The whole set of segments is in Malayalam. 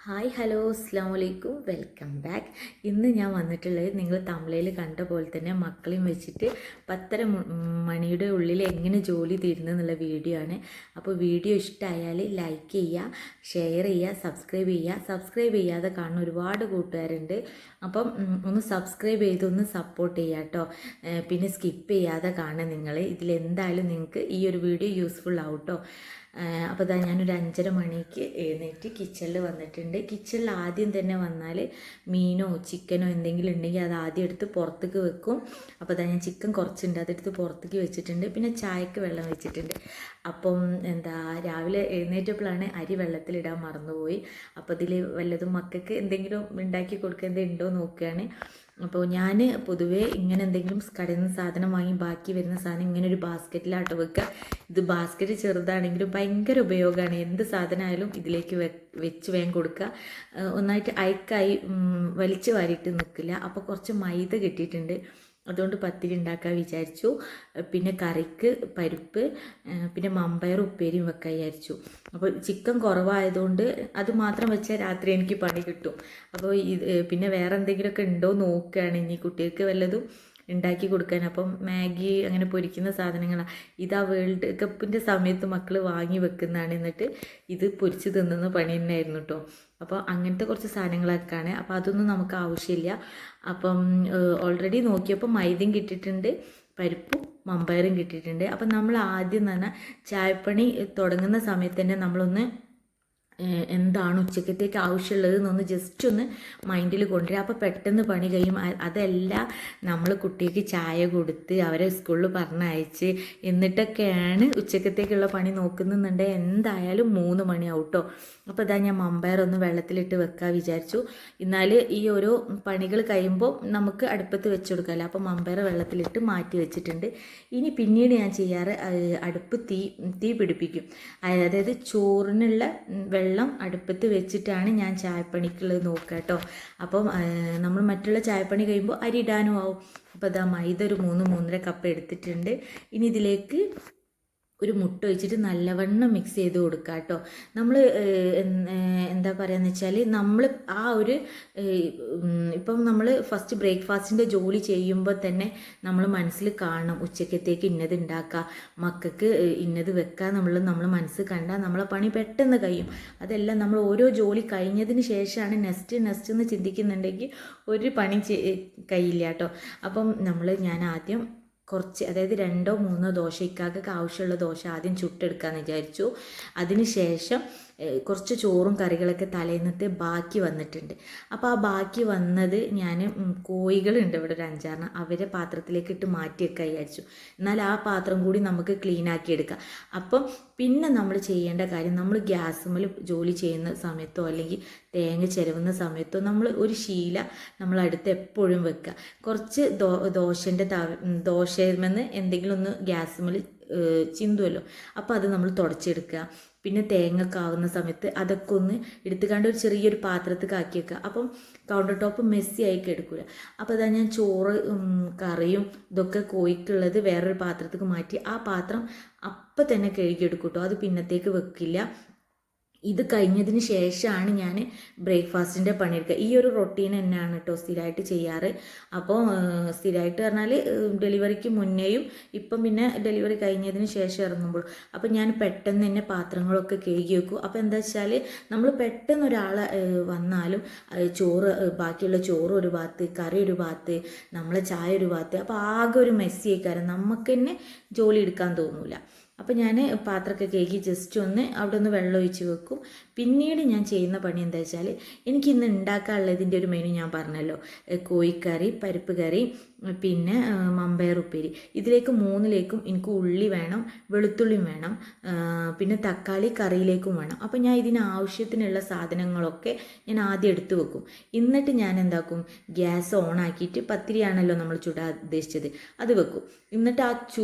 ഹായ് ഹലോ അസ്സാം വലൈക്കും വെൽക്കം ബാക്ക്. ഇന്ന് ഞാൻ വന്നിട്ടുള്ളത് നിങ്ങൾ തമിഴിൽ കണ്ട പോലെ തന്നെ മക്കളെയും വെച്ചിട്ട് 10:30 മണിയുടെ ഉള്ളിൽ എങ്ങനെ ജോലി തീരുന്നു എന്നുള്ള വീഡിയോ ആണ്. അപ്പോൾ വീഡിയോ ഇഷ്ടമായാൽ ലൈക്ക് ചെയ്യുക, ഷെയർ ചെയ്യുക, സബ്സ്ക്രൈബ് ചെയ്യാതെ കാണുന്ന ഒരുപാട് കൂട്ടുകാരുണ്ട്. അപ്പം ഒന്ന് സബ്സ്ക്രൈബ് ചെയ്ത് ഒന്ന് സപ്പോർട്ട് ചെയ്യുക കേട്ടോ. പിന്നെ സ്കിപ്പ് ചെയ്യാതെ കാണുക. നിങ്ങൾ ഇതിലെന്തായാലും നിങ്ങൾക്ക് ഈ ഒരു വീഡിയോ യൂസ്ഫുൾ ആവും കേട്ടോ. അപ്പോൾ ഇതാ ഞാനൊരു 5:30 മണിക്ക് എഴുന്നേറ്റ് കിച്ചണിൽ വന്നിട്ടുണ്ട്. കിച്ചണിൽ ആദ്യം തന്നെ വന്നാൽ മീനോ ചിക്കനോ എന്തെങ്കിലും ഉണ്ടെങ്കിൽ അത് ആദ്യം എടുത്ത് പുറത്തേക്ക് വെക്കും. അപ്പോൾ ഇതാ ഞാൻ ചിക്കൻ കുറച്ചുണ്ട്, അതെടുത്ത് പുറത്തേക്ക് വെച്ചിട്ടുണ്ട്. പിന്നെ ചായക്ക് വെള്ളം വെച്ചിട്ടുണ്ട്. അപ്പം രാവിലെ എഴുന്നേറ്റപ്പോഴാണ് അരി വെള്ളത്തിലിടാൻ മറന്നുപോയി. അപ്പോൾ ഇതിൽ വല്ലതും മക്കൾക്ക് എന്തെങ്കിലും ഉണ്ടാക്കി കൊടുക്കേണ്ടത് ഉണ്ടോ നോക്കുകയാണ്. അപ്പോൾ ഞാൻ പൊതുവേ ഇങ്ങനെ എന്തെങ്കിലും കടയിൽ നിന്ന് സാധനം വാങ്ങി ബാക്കി വരുന്ന സാധനം ഇങ്ങനെ ഒരു ബാസ്ക്കറ്റിലാട്ടോ വെക്കുക. ഇത് ബാസ്ക്കറ്റ് ചെറുതാണെങ്കിലും ഭയങ്കര ഉപയോഗമാണ്. എന്ത് സാധനമായാലും ഇതിലേക്ക് വെച്ച് വേഗം കൊടുക്കുക. ഒന്നായിട്ട് അയക്കായി വലിച്ചു വാരിയിട്ട് നിൽക്കില്ല. അപ്പോൾ കുറച്ച് മൈദ കിട്ടിയിട്ടുണ്ട്, അതുകൊണ്ട് പത്തിരി ഉണ്ടാക്കാൻ വിചാരിച്ചു. പിന്നെ കറിക്ക് പരിപ്പ്, പിന്നെ മമ്പയർ ഉപ്പേരിയും വെക്കാൻ വിചാരിച്ചു. അപ്പോൾ ചിക്കൻ കുറവായതുകൊണ്ട് അത് മാത്രം വെച്ചാൽ രാത്രി എനിക്ക് പണി കിട്ടും. അപ്പോൾ പിന്നെ വേറെ എന്തെങ്കിലുമൊക്കെ ഉണ്ടോ നോക്കുകയാണ് ഇനി കുട്ടികൾക്ക് വല്ലതും ഉണ്ടാക്കി കൊടുക്കാൻ. അപ്പം മാഗി അങ്ങനെ പൊരിക്കുന്ന സാധനങ്ങളാണ്. ഇതാ വേൾഡ് കപ്പിൻ്റെ സമയത്ത് മക്കൾ വാങ്ങി വെക്കുന്നതാണ്. എന്നിട്ട് ഇത് പൊരിച്ച് തിന്നുന്ന പണി തന്നെയായിരുന്നു കേട്ടോ. അപ്പോൾ അങ്ങനത്തെ കുറച്ച് സാധനങ്ങളൊക്കെയാണ്. അപ്പോൾ അതൊന്നും നമുക്ക് ആവശ്യമില്ല. അപ്പം ഓൾറെഡി നോക്കിയപ്പോൾ മൈദയും കിട്ടിയിട്ടുണ്ട്, പരിപ്പും മമ്പയറും കിട്ടിയിട്ടുണ്ട്. അപ്പം നമ്മൾ ആദ്യം തന്നെ ചായപ്പണി തുടങ്ങുന്ന സമയത്ത് തന്നെ നമ്മളൊന്ന് എന്താണ് ഉച്ചക്കത്തേക്ക് ആവശ്യമുള്ളത് എന്നൊന്ന് ജസ്റ്റ് ഒന്ന് മൈൻഡിൽ കൊണ്ടുവരിക. അപ്പോൾ പെട്ടെന്ന് പണി കഴിയും. അതല്ല നമ്മൾ കുട്ടിക്ക് ചായ കൊടുത്ത് അവരെ സ്കൂളിൽ പറഞ്ഞയച്ച് എന്നിട്ടൊക്കെയാണ് ഉച്ചക്കത്തേക്കുള്ള പണി നോക്കുന്നുണ്ടെങ്കിൽ എന്തായാലും 3 മണിയാവും കേട്ടോ. അപ്പോൾ ഇതാ ഞാൻ മമ്പയർ ഒന്ന് വെള്ളത്തിലിട്ട് വെക്കാൻ വിചാരിച്ചു. എന്നാൽ ഈ ഓരോ പണികൾ കഴിയുമ്പോൾ നമുക്ക് അടുപ്പത്ത് വെച്ച് കൊടുക്കാമല്ലോ. അപ്പോൾ മമ്പയർ വെള്ളത്തിലിട്ട് മാറ്റി വെച്ചിട്ടുണ്ട്. ഇനി പിന്നീട് ഞാൻ ചെയ്യാറ് അടുപ്പ് തീ പിടിപ്പിക്കും. അതായത് ചോറിനുള്ള വെള്ളം അടുപ്പത്ത് വെച്ചിട്ടാണ് ഞാൻ ചായപ്പണിക്കുള്ളത് നോക്കുക കേട്ടോ. അപ്പം നമ്മൾ മറ്റുള്ള ചായപ്പണി കഴിയുമ്പോൾ അരി ഇടാനും ആവും. അപ്പോൾ അതാ മൈദ ഒരു 3-3.5 കപ്പ് എടുത്തിട്ടുണ്ട്. ഇനി ഇതിലേക്ക് ഒരു മുട്ട ഒഴിച്ചിട്ട് നല്ലവണ്ണം മിക്സ് ചെയ്ത് കൊടുക്കുക കേട്ടോ. നമ്മൾ എന്താ പറയുകയെന്ന് വെച്ചാൽ നമ്മൾ ആ ഒരു ഇപ്പം നമ്മൾ ഫസ്റ്റ് ബ്രേക്ക്ഫാസ്റ്റിൻ്റെ ജോലി ചെയ്യുമ്പോൾ തന്നെ നമ്മൾ മനസ്സിൽ കാണണം ഉച്ചക്കത്തേക്ക് ഇന്നത് ഉണ്ടാക്കുക, മക്കൾക്ക് ഇന്നത് വെക്കുക എന്നുള്ളത് നമ്മൾ മനസ്സിൽ കണ്ടാൽ നമ്മളെ പണി പെട്ടെന്ന് കഴിയും. അതെല്ലാം നമ്മൾ ഓരോ ജോലി കഴിഞ്ഞതിന് ശേഷമാണ് നെക്സ്റ്റ് എന്ന് ചിന്തിക്കുന്നുണ്ടെങ്കിൽ ഒരു പണി കഴിയില്ല കേട്ടോ. അപ്പം ഞാൻ ആദ്യം കുറച്ച്, അതായത് 2-3 ദോശ ഇക്കാക്കൊക്കെ ആവശ്യമുള്ള ദോശ ആദ്യം ചുട്ടെടുക്കാമെന്ന് വിചാരിച്ചു. അതിന് ശേഷം കുറച്ച് ചോറും കറികളൊക്കെ തലേന്നത്തെ ബാക്കി വന്നിട്ടുണ്ട്. അപ്പോൾ ആ ബാക്കി വന്നത് ഞാൻ കോഴികളുണ്ട് ഇവിടെ ഒരു 5-6, അവരെ പാത്രത്തിലേക്ക് ഇട്ട് മാറ്റി വെക്കാൻ വിചാരിച്ചു. എന്നാൽ ആ പാത്രം കൂടി നമുക്ക് ക്ലീൻ ആക്കി എടുക്കാം. അപ്പം പിന്നെ നമ്മൾ ചെയ്യേണ്ട കാര്യം, നമ്മൾ ഗ്യാസുമ്മൽ ജോലി ചെയ്യുന്ന സമയത്തോ അല്ലെങ്കിൽ തേങ്ങ ചിരവുന്ന സമയത്തോ നമ്മൾ ഒരു ശീല നമ്മളടുത്ത് എപ്പോഴും വെക്കുക. കുറച്ച് ദോശമെന്ന് എന്തെങ്കിലും ഒന്ന് ഗ്യാസുമ്മൽ ചിന്തുമല്ലോ, അപ്പോൾ അത് നമ്മൾ തുടച്ചെടുക്കുക. പിന്നെ തേങ്ങയൊക്കെ ആവുന്ന സമയത്ത് അതൊക്കെ ഒന്ന് എടുത്തുകൊണ്ട് ഒരു ചെറിയൊരു പാത്രത്തേക്ക് ആക്കി വെക്കുക. അപ്പം കൗണ്ടർ ടോപ്പ് മെസ്സി ആയി എടുക്കില്ല. അപ്പോൾ അതാ ഞാൻ ചോറ് കറിയും ഇതൊക്കെ കോഴിക്കുള്ളത് വേറൊരു പാത്രത്തേക്ക് മാറ്റി ആ പാത്രം അപ്പം തന്നെ കഴുകിയെടുക്കും കേട്ടോ. അത് പിന്നത്തേക്ക് വെക്കില്ല. ഇത് കഴിഞ്ഞതിന് ശേഷമാണ് ഞാൻ ബ്രേക്ക്ഫാസ്റ്റിൻ്റെ പണിയെടുക്കുക. ഈ ഒരു റൊട്ടീൻ തന്നെയാണ് കേട്ടോ സ്ഥിരമായിട്ട് ചെയ്യാറ്. അപ്പോൾ സ്ഥിരമായിട്ട് പറഞ്ഞാൽ ഡെലിവറിക്ക് മുന്നേയും ഇപ്പം പിന്നെ ഡെലിവറി കഴിഞ്ഞതിന് ശേഷം ഇറങ്ങുമ്പോൾ അപ്പോൾ ഞാൻ പെട്ടെന്ന് തന്നെ പാത്രങ്ങളൊക്കെ കഴുകി വെക്കും. അപ്പോൾ എന്താ വെച്ചാൽ നമ്മൾ പെട്ടെന്ന് ഒരാൾ വന്നാലും ചോറ്, ബാക്കിയുള്ള ചോറ് ഒരു ഭാഗത്ത്, കറി ഒരു ഭാഗത്ത്, നമ്മളെ ചായ ഒരു ഭാഗത്ത്, അപ്പോൾ ആകെ ഒരു മെസ്സി ആയിക്കാരം, നമുക്ക് തന്നെ ജോലി എടുക്കാൻ തോന്നില്ല. അപ്പോൾ ഞാൻ പാത്രമൊക്കെ കഴുകി ജസ്റ്റ് ഒന്ന് അവിടെ ഒന്ന് വെള്ളം ഒഴിച്ച് വെക്കും. പിന്നീട് ഞാൻ ചെയ്യുന്ന പണി എന്താ വെച്ചാൽ, എനിക്കിന്ന് ഉണ്ടാക്കാനുള്ളതിൻ്റെ ഒരു മെനു ഞാൻ പറഞ്ഞല്ലോ. കോഴിക്കറി, പരിപ്പ് കറി, പിന്നെ മമ്പയർ ഉപ്പേരി. ഇതിലേക്ക് 3ലേക്കും എനിക്ക് ഉള്ളി വേണം, വെളുത്തുള്ളിയും വേണം, പിന്നെ തക്കാളി കറിയിലേക്കും വേണം. അപ്പോൾ ഞാൻ ഇതിന് ആവശ്യത്തിനുള്ള സാധനങ്ങളൊക്കെ ഞാൻ ആദ്യം എടുത്തു വെക്കും. എന്നിട്ട് ഞാൻ എന്താക്കും, ഗ്യാസ് ഓൺ ആക്കിയിട്ട് പത്തിരിയാണല്ലോ നമ്മൾ ചുടാൻ ഉദ്ദേശിച്ചത്, അത് വെക്കും. എന്നിട്ട് ആ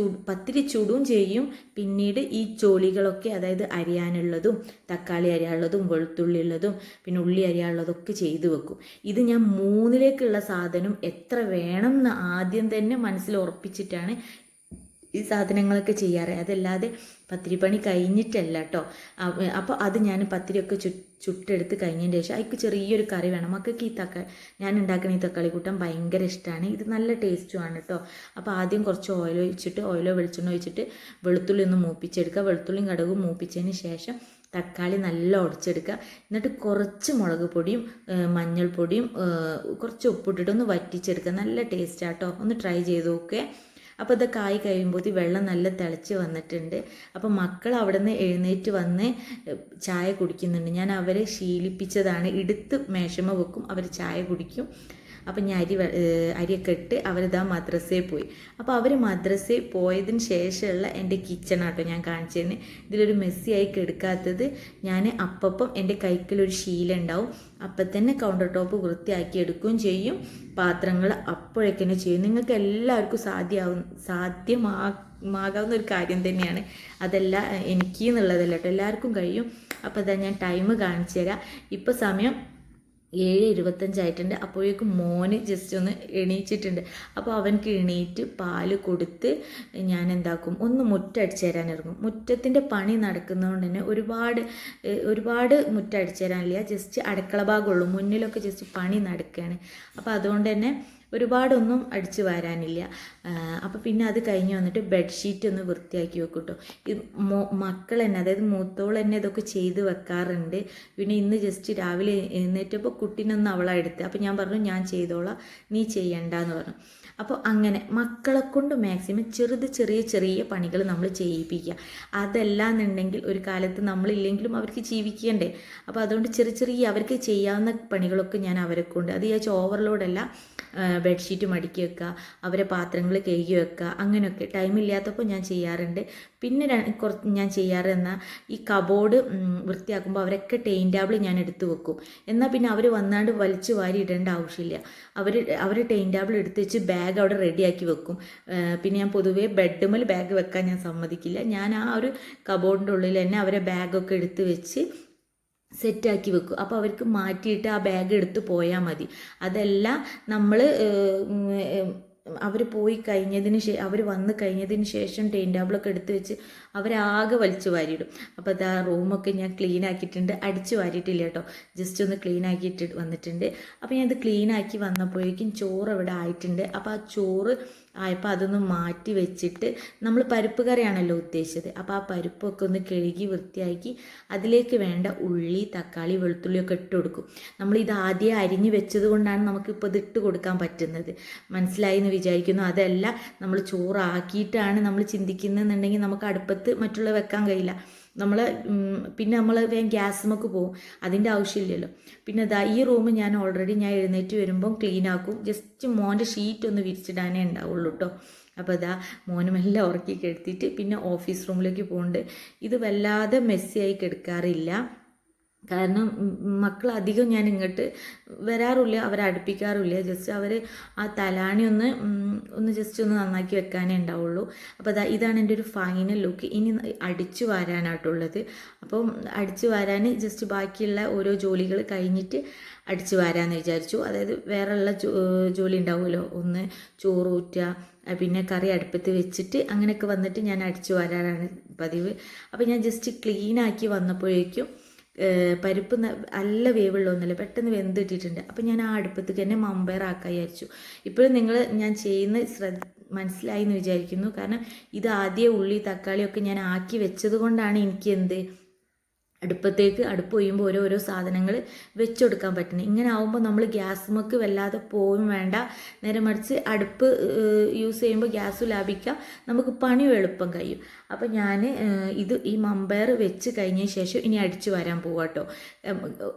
പത്തിരി ചുടും ചെയ്യും. പിന്നീട് ഈ ജോലികളൊക്കെ, അതായത് അരിയാനുള്ളതും തക്കാളി അരിയാനുള്ളതും വെളുത്തുള്ളി ഉള്ളതും പിന്നെ ഉള്ളി അരിയാനുള്ളതൊക്കെ ചെയ്തു വെക്കും. ഇത് ഞാൻ 3ലേക്കുള്ള സാധനം എത്ര വേണം എന്ന് ആദ്യം തന്നെ മനസ്സിൽ ഉറപ്പിച്ചിട്ടാണ് ഈ സാധനങ്ങളൊക്കെ ചെയ്യാറ്. അതല്ലാതെ പത്തിരിപ്പണി കഴിഞ്ഞിട്ടല്ല കേട്ടോ. അപ്പോൾ അത് ഞാൻ പത്തിരിയൊക്കെ ചുട്ടെടുത്ത് കഴിഞ്ഞതിന് ശേഷം അതിക്ക് ചെറിയൊരു കറി വേണം. മക്കൾക്ക് ഞാൻ ഉണ്ടാക്കുന്ന ഈ തക്കാളി കൂട്ടാൻ ഭയങ്കര ഇഷ്ടമാണ്. ഇത് നല്ല ടേസ്റ്റുമാണ് കേട്ടോ. അപ്പോൾ ആദ്യം കുറച്ച് ഓയിലോ വെളിച്ചെണ്ണ ഒഴിച്ചിട്ട് വെളുത്തുള്ളി ഒന്ന് മൂപ്പിച്ചെടുക്കുക. വെളുത്തുള്ളിയും കടുകും മൂപ്പിച്ചതിന് ശേഷം തക്കാളി നല്ല ഉടച്ചെടുക്കുക. എന്നിട്ട് കുറച്ച് മുളക് പൊടിയും മഞ്ഞൾപ്പൊടിയും കുറച്ച് ഉപ്പിട്ടിട്ട് ഒന്ന് വറ്റിച്ചെടുക്കുക. നല്ല ടേസ്റ്റാട്ടോ. ഒന്ന് ട്രൈ ചെയ്ത് നോക്കേ. അപ്പോൾ ഇതൊക്കെ ആയി കഴിയുമ്പോൾ വെള്ളം നല്ല തിളച്ച് വന്നിട്ടുണ്ട്. അപ്പോൾ മക്കൾ അവിടെ നിന്ന് എഴുന്നേറ്റ് വന്ന് ചായ കുടിക്കുന്നുണ്ട്. ഞാൻ അവരെ ശീലിപ്പിച്ചതാണ്. എടുത്ത് മേശമ വെക്കും, അവർ ചായ കുടിക്കും. അപ്പം ഞാൻ അരിയൊക്കെ ഇട്ട് അവരിതാ മദ്രസയിൽ പോയി. അപ്പോൾ അവർ മദ്രസയിൽ പോയതിന് ശേഷമുള്ള എൻ്റെ കിച്ചണാട്ടോ ഞാൻ കാണിച്ചതിന്. ഇതിലൊരു മെസ്സിയായി കെടുക്കാത്തത് ഞാൻ അപ്പം എൻ്റെ കൈക്കിലൊരു ശീല ഉണ്ടാവും. അപ്പം തന്നെ കൗണ്ടർ ടോപ്പ് വൃത്തിയാക്കി എടുക്കുകയും ചെയ്യും. പാത്രങ്ങൾ അപ്പോഴേക്കന്നെ ചെയ്യും. നിങ്ങൾക്ക് എല്ലാവർക്കും സാധ്യമാകാവുന്ന ഒരു കാര്യം തന്നെയാണ്. അതല്ല എനിക്ക് എന്നുള്ളതല്ല കേട്ടോ, എല്ലാവർക്കും കഴിയും. അപ്പോൾ അതാ ഞാൻ ടൈം കാണിച്ചു തരാം. ഇപ്പോൾ സമയം 7:25 അപ്പോഴേക്കും മോന് ജസ്റ്റ് ഒന്ന് എണീച്ചിട്ടുണ്ട്. അപ്പോൾ അവനക്ക് എണീറ്റ് പാല് കൊടുത്ത് ഞാൻ എന്താക്കും, ഒന്ന് മുറ്റടിച്ചു തരാൻ ഇറങ്ങും. മുറ്റത്തിൻ്റെ പണി നടക്കുന്നതുകൊണ്ട് തന്നെ ഒരുപാട് മുറ്റടിച്ചു തരാനില്ല. ജസ്റ്റ് അടുക്കള ഭാഗമുള്ളൂ, മുന്നിലൊക്കെ ജസ്റ്റ് പണി നടക്കുകയാണ്. അപ്പോൾ അതുകൊണ്ട് തന്നെ ഒരുപാടൊന്നും അടിച്ചു വരാനില്ല. അപ്പോൾ പിന്നെ അത് കഴിഞ്ഞ് വന്നിട്ട് ബെഡ്ഷീറ്റ് ഒന്ന് വൃത്തിയാക്കി വെക്കും കേട്ടോ. ഈ മക്കൾ തന്നെ, അതായത് മൂത്തോൾ തന്നെ ഇതൊക്കെ ചെയ്ത് വെക്കാറുണ്ട്. പിന്നെ ഇന്ന് ജസ്റ്റ് രാവിലെ എഴുന്നേറ്റപ്പോൾ കുട്ടീനൊന്ന് അവളെ എടുത്ത്. അപ്പോൾ ഞാൻ പറഞ്ഞു ഞാൻ ചെയ്തോളാം, നീ ചെയ്യണ്ടെന്ന് പറഞ്ഞു. അപ്പോൾ അങ്ങനെ മക്കളെ കൊണ്ട് മാക്സിമം ചെറിയ പണികൾ നമ്മൾ ചെയ്യിപ്പിക്കുക. അതല്ലാന്നുണ്ടെങ്കിൽ ഒരു കാലത്ത് നമ്മളില്ലെങ്കിലും അവർക്ക് ജീവിക്കണ്ടേ. അപ്പോൾ അതുകൊണ്ട് ചെറിയ അവർക്ക് ചെയ്യാവുന്ന പണികളൊക്കെ ഞാൻ അവരെ കൊണ്ട്, അത് വിചാരിച്ച് ഓവർലോഡല്ല. ബെഡ്ഷീറ്റ് മടക്കി വെക്കുക, അവരെ പാത്രങ്ങൾ കഴുകി വെക്കുക, അങ്ങനെയൊക്കെ ടൈമില്ലാത്തപ്പോൾ ഞാൻ ചെയ്യാറുണ്ട്. പിന്നെ കുറച്ച് ഞാൻ ചെയ്യാറെന്നാൽ ഈ കബോർഡ് വൃത്തിയാക്കുമ്പോൾ അവരൊക്കെ ടൈം ടേബിൾ ഞാൻ എടുത്തു വെക്കും. എന്നാൽ പിന്നെ അവർ വന്നാണ്ട് വലിച്ചു വാരി ഇടേണ്ട ആവശ്യമില്ല. അവർ ടൈം ടേബിൾ എടുത്ത് വെച്ച് ബാഗ് അവിടെ റെഡിയാക്കി വെക്കും. പിന്നെ ഞാൻ പൊതുവേ ബെഡ്മേൽ ബാഗ് വെക്കാൻ ഞാൻ സമ്മതിക്കില്ല. ഞാൻ ആ ഒരു കബോർഡിൻ്റെ ഉള്ളിൽ തന്നെ അവരെ ബാഗൊക്കെ എടുത്ത് വെച്ച് സെറ്റാക്കി വെക്കും. അപ്പോൾ അവർക്ക് മാറ്റിയിട്ട് ആ ബാഗ് എടുത്ത് പോയാൽ മതി. അതല്ല നമ്മൾ അവർ വന്ന് കഴിഞ്ഞതിന് ശേഷം ടൈം ടേബിളൊക്കെ എടുത്ത് വെച്ച് അവരാകെ വലിച്ചു വാരിയിടും. അപ്പോൾ അത് ആ റൂമൊക്കെ ഞാൻ ക്ലീൻ ആക്കിയിട്ടുണ്ട്. അടിച്ചു വാരിയിട്ടില്ല കേട്ടോ, ജസ്റ്റ് ഒന്ന് ക്ലീൻ ആക്കിയിട്ട് വന്നിട്ടുണ്ട്. അപ്പോൾ ഞാൻ ഇത് ക്ലീൻ ആക്കി വന്നപ്പോഴേക്കും ചോറ് ഇവിടെ ആയിട്ടുണ്ട്. അപ്പോൾ ആ ചോറ് ആയപ്പോൾ അതൊന്ന് മാറ്റി വെച്ചിട്ട്, നമ്മൾ പരിപ്പ് കറിയാണല്ലോ ഉദ്ദേശിച്ചത്. അപ്പോൾ ആ പരിപ്പൊക്കെ ഒന്ന് കഴുകി വൃത്തിയാക്കി അതിലേക്ക് വേണ്ട ഉള്ളി, തക്കാളി, വെളുത്തുള്ളിയൊക്കെ ഇട്ട് കൊടുക്കും. നമ്മളിത് ആദ്യം അരിഞ്ഞ് വെച്ചത് കൊണ്ടാണ് നമുക്കിപ്പോൾ ഇത് ഇട്ട് കൊടുക്കാൻ പറ്റുന്നത്. മനസ്സിലായി എന്ന് വിചാരിക്കുന്നു. അതല്ല, നമ്മൾ ചോറാക്കിയിട്ടാണ് നമ്മൾ ചിന്തിക്കുന്നതെന്നുണ്ടെങ്കിൽ നമുക്ക് അടുപ്പത്ത് മറ്റുള്ള വെക്കാൻ കഴിയില്ല. പിന്നെ നമ്മൾ വേഗം ഗ്യാസുമൊക്കെ പോകും. അതിൻ്റെ ആവശ്യമില്ലല്ലോ. പിന്നെ ഈ റൂം ഞാൻ എഴുന്നേറ്റ് വരുമ്പം ക്ലീൻ ആക്കും. ജസ്റ്റ് മോൻ്റെ ഷീറ്റ് ഒന്ന് വിരിച്ചിടാനേ ഉണ്ടാവുള്ളൂ കേട്ടോ. അപ്പോൾ മോനുമെല്ലാം ഉറക്കി കെടുത്തിട്ട് പിന്നെ ഓഫീസ് റൂമിലേക്ക് പോകുന്നുണ്ട്. ഇത് വല്ലാതെ മെസ്സിയായി കെടുക്കാറില്ല. കാരണം മക്കൾ അധികം ഞാൻ ഇങ്ങോട്ട് വരാറില്ല, അവരെ അടുപ്പിക്കാറില്ല. ജസ്റ്റ് അവർ ആ തലാണി ഒന്ന് ജസ്റ്റ് ഒന്ന് നന്നാക്കി വെക്കാനേ ഉണ്ടാവുള്ളൂ. അപ്പോൾ ഇതാണ് എൻ്റെ ഒരു ഫൈനൽ ലുക്ക്. ഇനി അടിച്ചു വാരാനായിട്ടുള്ളത്. അപ്പം അടിച്ചു വാരാൻ ജസ്റ്റ് ബാക്കിയുള്ള ഓരോ ജോലികൾ കഴിഞ്ഞിട്ട് അടിച്ചു വാരാമെന്ന് വിചാരിച്ചു. അതായത് വേറെയുള്ള ജോലി ഉണ്ടാവുമല്ലോ, ഒന്ന് ചോറൂറ്റുക, പിന്നെ കറി അടുപ്പത്ത് വെച്ചിട്ട് അങ്ങനെയൊക്കെ വന്നിട്ട് ഞാൻ അടിച്ചു വാരാനാണ് പതിവ്. അപ്പോൾ ഞാൻ ജസ്റ്റ് ക്ലീനാക്കി വന്നപ്പോഴേക്കും പരിപ്പ് നല്ല വേവുള്ളതൊന്നുമല്ല, പെട്ടെന്ന് വെന്തിട്ടിട്ടുണ്ട്. അപ്പോൾ ഞാൻ ആ അടുപ്പത്തേക്ക് തന്നെ മമ്പയറാക്കാൻ വിചാരിച്ചു. ഇപ്പോഴും ഞാൻ ചെയ്യുന്ന മനസ്സിലായി എന്ന് വിചാരിക്കുന്നു. കാരണം ഇത് ആദ്യം ഉള്ളി തക്കാളിയൊക്കെ ഞാൻ ആക്കി വെച്ചത് കൊണ്ടാണ് എനിക്ക് അടുപ്പ് ഒഴിയുമ്പോൾ ഓരോ സാധനങ്ങൾ വെച്ച് കൊടുക്കാൻ പറ്റുന്നത്. ഇങ്ങനെ ആവുമ്പോൾ നമ്മൾ ഗ്യാസുമൊക്കെ വല്ലാതെ പോവും വേണ്ട. നേരെ മറിച്ച് അടുപ്പ് യൂസ് ചെയ്യുമ്പോൾ ഗ്യാസ് ലാഭിക്കാം, നമുക്ക് പണിയും എളുപ്പം കഴിയും. അപ്പോൾ ഞാൻ ഈ മമ്പയർ വെച്ച് കഴിഞ്ഞ ശേഷം ഇനി അടിച്ചു വരാൻ പോവാം കേട്ടോ.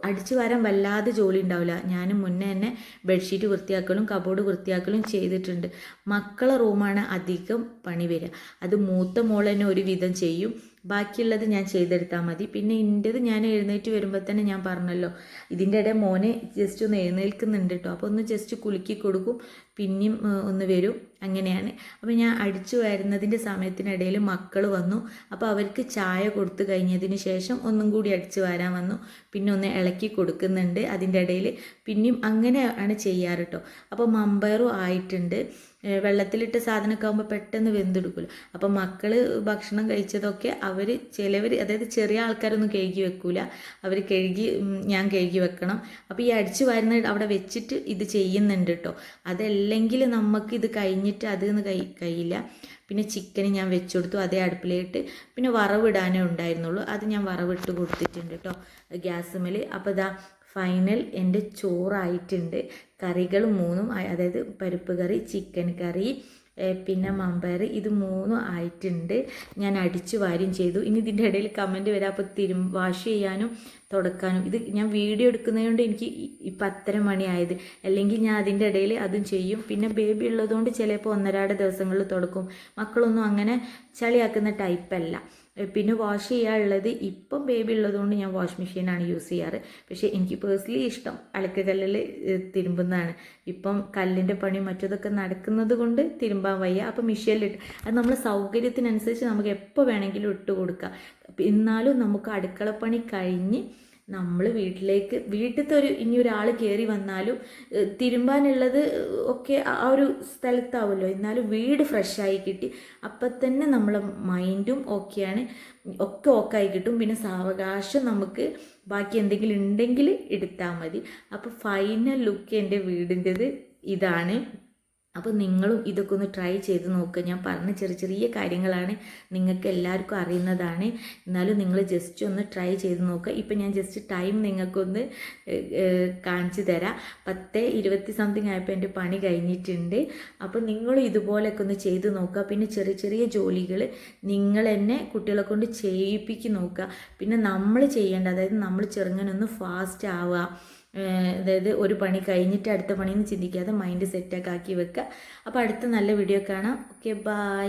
അടിച്ചു വരാൻ വല്ലാതെ ജോലി ഉണ്ടാവില്ല. ഞാൻ മുന്നേ തന്നെ ബെഡ്ഷീറ്റ് വൃത്തിയാക്കലും കബോർഡ് വൃത്തിയാക്കലും ചെയ്തിട്ടുണ്ട്. മക്കളെ റൂമാണ് അധികം പണി വരിക. അത് മൂത്ത മോൾ തന്നെ ഒരു വിധം ചെയ്യും, ബാക്കിയുള്ളത് ഞാൻ ചെയ്തെടുത്താൽ മതി. പിന്നെ എൻ്റേത് ഞാൻ എഴുന്നേറ്റ് വരുമ്പോൾ തന്നെ ഞാൻ പറഞ്ഞല്ലോ, ഇതിൻ്റെ ഇടയിൽ മോനെ ജസ്റ്റ് ഒന്ന് എഴുന്നേൽക്കുന്നുണ്ട് കേട്ടോ. അപ്പോൾ ഒന്ന് ജസ്റ്റ് കുലുക്കി കൊടുക്കും, പിന്നെയും ഒന്ന് വരും. അങ്ങനെയാണ്. അപ്പോൾ ഞാൻ അടിച്ചു വരുന്നതിൻ്റെ സമയത്തിനിടയിൽ മക്കൾ വന്നു. അപ്പോൾ അവർക്ക് ചായ കൊടുത്തു കഴിഞ്ഞതിന് ശേഷം ഒന്നും കൂടി അടിച്ചു വരാൻ വന്നു. പിന്നെ ഒന്ന് ഇളക്കി കൊടുക്കുന്നുണ്ട് അതിൻ്റെ ഇടയിൽ. പിന്നെയും അങ്ങനെയാണ് ചെയ്യാറ് കേട്ടോ. അപ്പോൾ മമ്പയറും ആയിട്ടുണ്ട്. വെള്ളത്തിലിട്ട സാധനമൊക്കെ ആകുമ്പോൾ പെട്ടെന്ന് വെന്തെടുക്കുമല്ലോ. അപ്പോൾ മക്കൾ ഭക്ഷണം കഴിച്ചതൊക്കെ അവർ ചിലവർ, അതായത് ചെറിയ ആൾക്കാരൊന്നും കഴുകി വെക്കൂല, അവർ ഞാൻ കഴുകി വെക്കണം. അപ്പോൾ ഈ അടിച്ചു വരുന്ന അവിടെ വെച്ചിട്ട് ഇത് ചെയ്യുന്നുണ്ട് കേട്ടോ. അതല്ലെങ്കിൽ നമുക്കിത് കഴിഞ്ഞിട്ട് അതൊന്നും കഴിയില്ല. പിന്നെ ചിക്കൻ ഞാൻ വെച്ചു കൊടുത്തു അതേ അടുപ്പിലിട്ട്. പിന്നെ വറവിടാനേ ഉണ്ടായിരുന്നുള്ളൂ, അത് ഞാൻ വറവിട്ട് കൊടുത്തിട്ടുണ്ട് കേട്ടോ ഗ്യാസ് മേൽ. അപ്പോൾ ഇതാ ഫൈനൽ എൻ്റെ ചോറായിട്ടുണ്ട്. കറികൾ 3 അതായത് പരിപ്പ് കറി, ചിക്കൻ കറി, പിന്നെ മമ്പയർ, ഇത് 3 ആയിട്ടുണ്ട്. ഞാൻ അടിച്ചു വാരും ചെയ്തു. ഇനി ഇതിൻ്റെ ഇടയിൽ കമൻറ്റ് വരാം, അപ്പോൾ വാഷ് ചെയ്യാനും തുടക്കാനും. ഇത് ഞാൻ വീഡിയോ എടുക്കുന്നതുകൊണ്ട് എനിക്ക് ഇപ്പം 10:30 മണിയായത്, അല്ലെങ്കിൽ ഞാൻ അതിൻ്റെ ഇടയിൽ അതും ചെയ്യും. പിന്നെ ബേബി ഉള്ളതുകൊണ്ട് ചിലപ്പോൾ 1-2 ദിവസങ്ങളിൽ തുടക്കും. മക്കളൊന്നും അങ്ങനെ ചളിയാക്കുന്ന ടൈപ്പല്ല. പിന്നെ വാഷ് ചെയ്യാനുള്ളത് ഇപ്പം ബേബി ഉള്ളതുകൊണ്ട് ഞാൻ വാഷ് മെഷീനാണ് യൂസ് ചെയ്യാറ്. പക്ഷേ എനിക്ക് പേഴ്സണലി ഇഷ്ടം അലക്കുകല്ലിൽ തിരുമ്പുന്നതാണ്. ഇപ്പം കല്ലിൻ്റെ പണി മറ്റതൊക്കെ നടക്കുന്നത് കൊണ്ട് തിരുമ്പാൻ വയ്യ. അപ്പം മെഷീനിലിട്ട് അത് നമ്മളെ സൗകര്യത്തിനനുസരിച്ച് നമുക്ക് എപ്പോൾ വേണമെങ്കിലും ഇട്ട് കൊടുക്കാം. എന്നാലും നമുക്ക് അടുക്കളപ്പണി കഴിഞ്ഞ് നമ്മൾ വീട്ടിലത്തെ ഇനി ഒരാൾ കയറി വന്നാലും തിരുമ്പാനുള്ളത് ഒക്കെ ആ ഒരു സ്ഥലത്താവുമല്ലോ. എന്നാലും വീട് ഫ്രഷായി കിട്ടി. അപ്പം തന്നെ നമ്മളെ മൈൻഡും ഓക്കെയാണ്, ഒക്കെ ഓക്കായി കിട്ടും. പിന്നെ സാവകാശം നമുക്ക് ബാക്കി എന്തെങ്കിലും ഉണ്ടെങ്കിൽ എടുത്താൽ മതി. അപ്പോൾ ഫൈനൽ ലുക്ക് എൻ്റെ വീടിൻ്റെത് ഇതാണ്. അപ്പോൾ നിങ്ങളും ഇതൊക്കെ ഒന്ന് ട്രൈ ചെയ്ത് നോക്കുക. ഞാൻ പറഞ്ഞ ചെറിയ കാര്യങ്ങളാണ്, നിങ്ങൾക്ക് എല്ലാവർക്കും അറിയുന്നതാണ്. എന്നാലും നിങ്ങൾ ജസ്റ്റ് ഒന്ന് ട്രൈ ചെയ്ത് നോക്കുക. ഇപ്പം ഞാൻ ജസ്റ്റ് ടൈം നിങ്ങൾക്കൊന്ന് കാണിച്ചു തരാം. 10:20 സംതിങ് ആയപ്പോൾ എൻ്റെ പണി കഴിഞ്ഞിട്ടുണ്ട്. അപ്പോൾ നിങ്ങളും ഇതുപോലെയൊക്കെ ഒന്ന് ചെയ്ത് നോക്കുക. പിന്നെ ചെറിയ ജോലികൾ നിങ്ങൾ തന്നെ കുട്ടികളെ കൊണ്ട് ചെയ്യിപ്പിച്ച് നോക്കുക. പിന്നെ നമ്മൾ ചെയ്യേണ്ട, അതായത് നമ്മൾ ചെറുങ്ങനൊന്ന് ഫാസ്റ്റ് ആവുക. അതായത് ഒരു പണി കഴിഞ്ഞിട്ട് അടുത്ത പണിയെന്ന് ചിന്തിക്കാതെ മൈൻഡ് സെറ്റൊക്കെ ആക്കി വെക്കുക. അപ്പോൾ അടുത്ത നല്ല വീഡിയോ കാണാം. Okay, by.